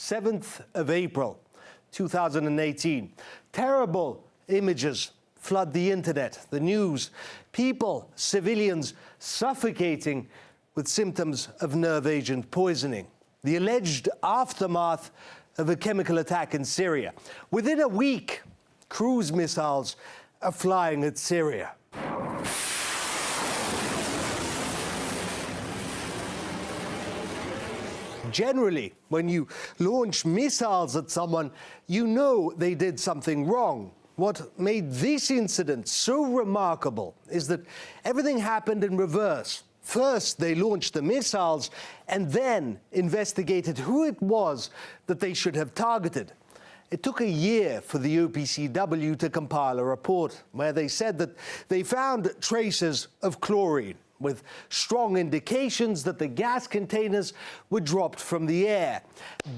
7th of April, 2018. Terrible images flood the internet, the news. People, civilians, suffocating with symptoms of nerve agent poisoning. The alleged aftermath of a chemical attack in Syria. Within a week, cruise missiles are flying at Syria. Generally, when you launch missiles at someone, you know they did something wrong. What made this incident so remarkable is that everything happened in reverse. First, they launched the missiles and then investigated who it was that they should have targeted. It took a year for the OPCW to compile a report where they said that they found traces of chlorine, with strong indications that the gas containers were dropped from the air.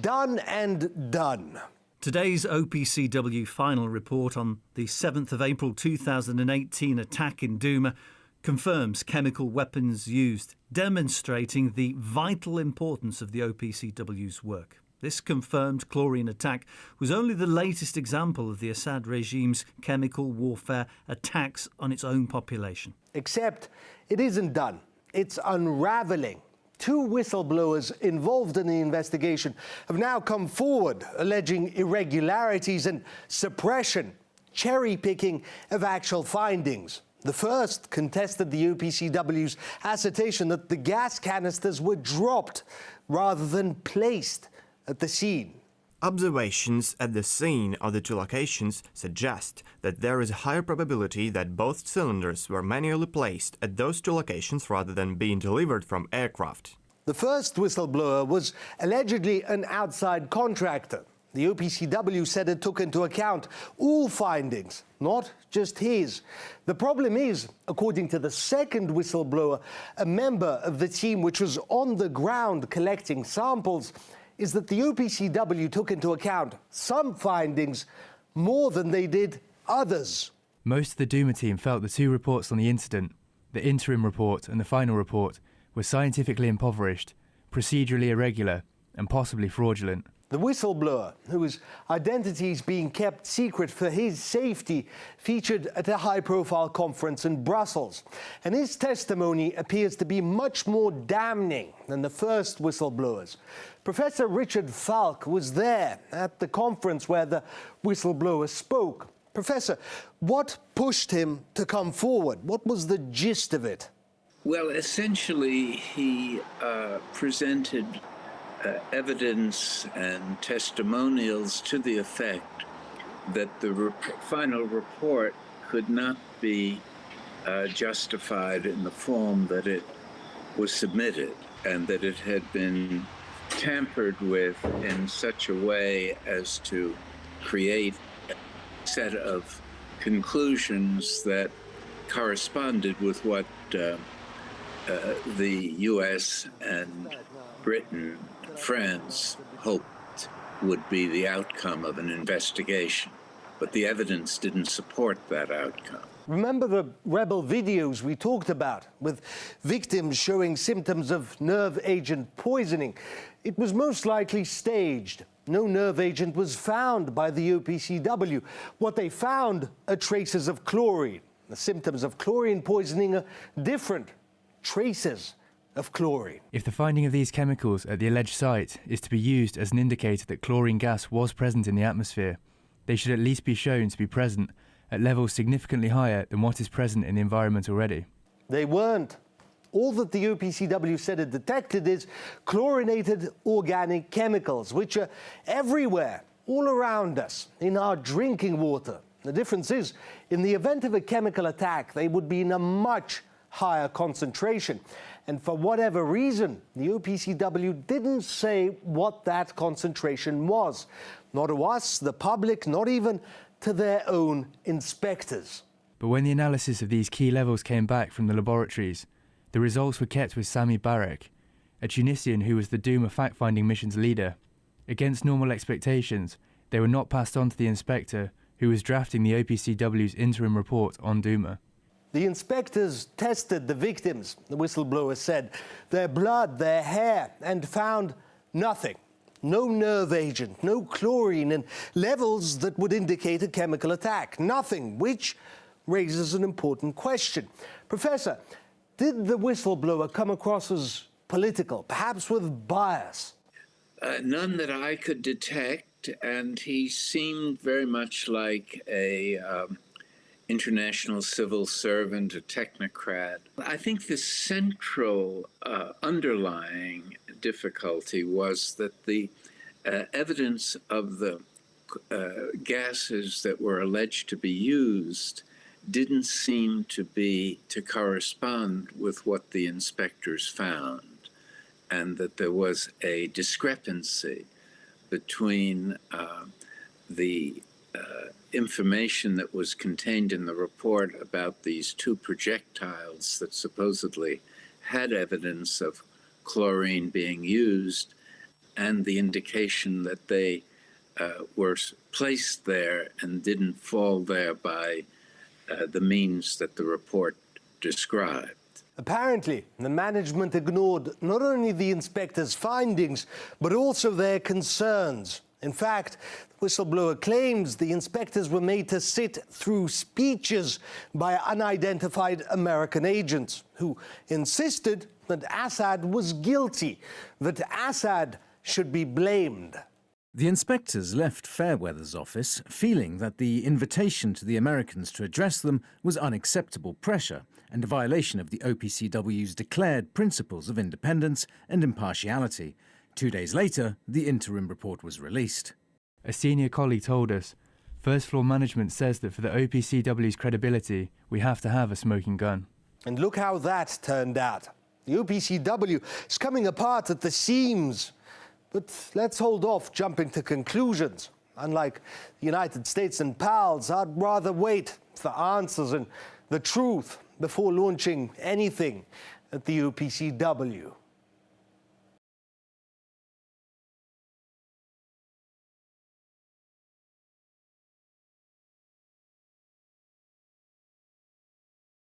Done and done. Today's OPCW final report on the 7th of April 2018 attack in Douma confirms chemical weapons used, demonstrating the vital importance of the OPCW's work. This confirmed chlorine attack was only the latest example of the Assad regime's chemical warfare attacks on its own population. Except it isn't done. It's unraveling. 2 whistleblowers involved in the investigation have now come forward alleging irregularities and suppression, cherry-picking of actual findings. The first contested the OPCW's assertion that the gas canisters were dropped rather than placed at the scene. Observations at the scene of the 2 locations suggest that there is a higher probability that both cylinders were manually placed at those 2 locations rather than being delivered from aircraft. The first whistleblower was allegedly an outside contractor. The OPCW said it took into account all findings, not just his. The problem is, according to the second whistleblower, a member of the team which was on the ground collecting samples, is that the OPCW took into account some findings more than they did others. Most of the Douma team felt the 2 reports on the incident, the interim report and the final report, were scientifically impoverished, procedurally irregular and possibly fraudulent. The whistleblower, whose identity is being kept secret for his safety, featured at a high-profile conference in Brussels. And his testimony appears to be much more damning than the first whistleblowers. Professor Richard Falk was there at the conference where the whistleblower spoke. Professor, what pushed him to come forward? What was the gist of it? Well, essentially, he presented evidence and testimonials to the effect that the final report could not be justified in the form that it was submitted, and that it had been tampered with in such a way as to create a set of conclusions that corresponded with what the U.S. and Britain, France, hoped would be the outcome of an investigation. But the evidence didn't support that outcome. Remember the rebel videos we talked about, with victims showing symptoms of nerve agent poisoning? It was most likely staged. No nerve agent was found by the OPCW. What they found are traces of chlorine. The symptoms of chlorine poisoning are different. Traces of chlorine. If the finding of these chemicals at the alleged site is to be used as an indicator that chlorine gas was present in the atmosphere, they should at least be shown to be present at levels significantly higher than what is present in the environment already. They weren't. All that the OPCW said it detected is chlorinated organic chemicals, which are everywhere, all around us, in our drinking water. The difference is, in the event of a chemical attack, they would be in a much higher concentration. And for whatever reason, the OPCW didn't say what that concentration was. Not to us, the public, not even to their own inspectors. But when the analysis of these key levels came back from the laboratories, the results were kept with Sami Barek, a Tunisian who was the Douma fact-finding mission's leader. Against normal expectations, they were not passed on to the inspector who was drafting the OPCW's interim report on Douma. The inspectors tested the victims, the whistleblower said, their blood, their hair, and found nothing. no nerve agent, no chlorine, and levels that would indicate a chemical attack. Nothing, which raises an important question. Professor, did the whistleblower come across as political, perhaps with bias? None that I could detect, and he seemed very much like a international civil servant, a technocrat. I think the central underlying difficulty was that the evidence of the gases that were alleged to be used didn't seem to correspond with what the inspectors found, and that there was a discrepancy between the information that was contained in the report about these two projectiles that supposedly had evidence of chlorine being used and the indication that they were placed there and didn't fall there by the means that the report described. Apparently, the management ignored not only the inspectors' findings, but also their concerns. In fact, the whistleblower claims the inspectors were made to sit through speeches by unidentified American agents who insisted that Assad was guilty, that Assad should be blamed. The inspectors left Fairweather's office feeling that the invitation to the Americans to address them was unacceptable pressure and a violation of the OPCW's declared principles of independence and impartiality. 2 days later, the interim report was released. A senior colleague told us, first floor management says that for the OPCW's credibility, we have to have a smoking gun. And look how that turned out. The OPCW is coming apart at the seams. But let's hold off jumping to conclusions. Unlike the United States and pals, I'd rather wait for answers and the truth before launching anything at the OPCW.